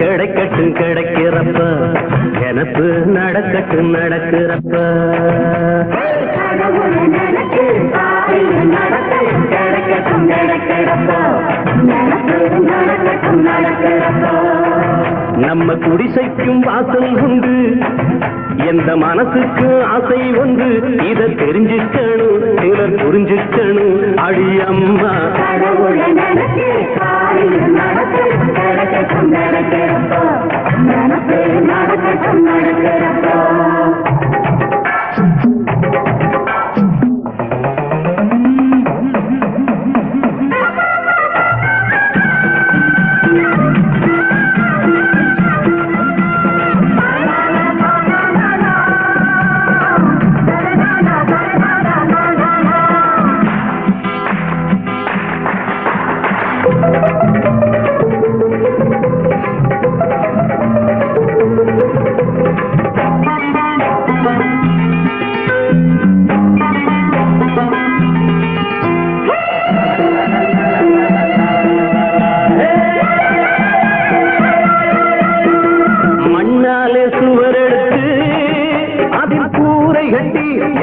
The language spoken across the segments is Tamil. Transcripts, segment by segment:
கிடைக்கட்டும் கிடைக்கிறப்ப எனக்கு நடக்கட்டும் நடக்கிறப்ப நம்ம குடிசைக்கும் வாசல் உண்டு எந்த மனசுக்கு ஆசை ஒன்று இதை தெரிஞ்சுக்கணும் சிலர் புரிஞ்சுக்கணும் அடியம்மா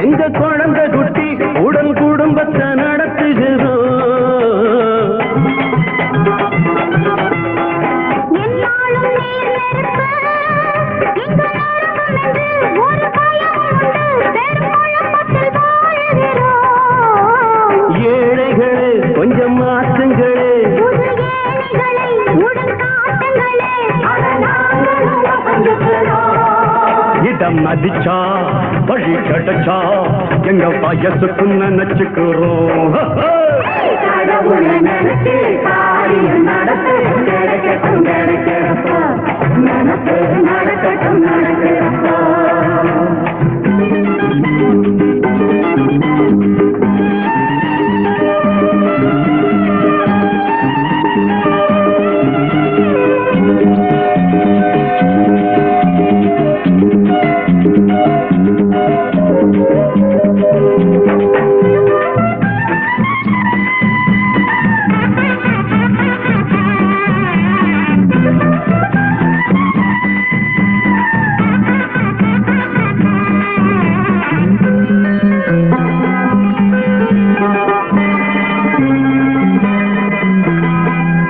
எங்க குழந்தை குட்டி உடல் குடும்பத்தை நடத்துகிறோம் ஏழைகளே கொஞ்சம் மாற்றுங்களே இடம் மதிச்சா வழி கிடைச்சா எங்க வயசுக்கு நினைச்சுக்கிறோம்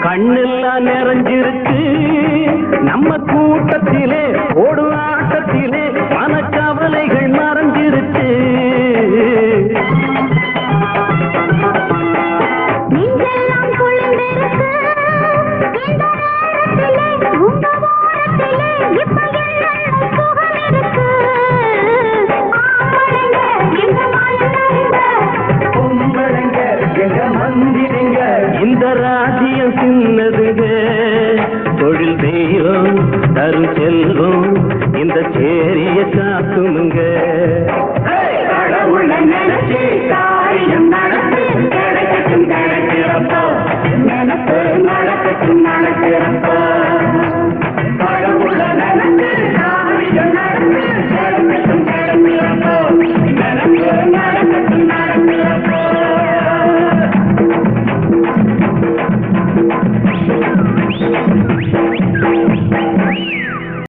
கண்ணெல்லாம் நிறைஞ்சிருக்கு நம்ம கூட்டத்திலே ஓடு ஆட்டத்திலே மனக்கவலைகள் மறைஞ்சிருக்கு இந்த ராஜ்யம் சின்னதுங்க தொழில் தெய்வம் தரும் செல்வம் இந்த சேரிய காக்குமுங்க கடவுளை நினைச்சு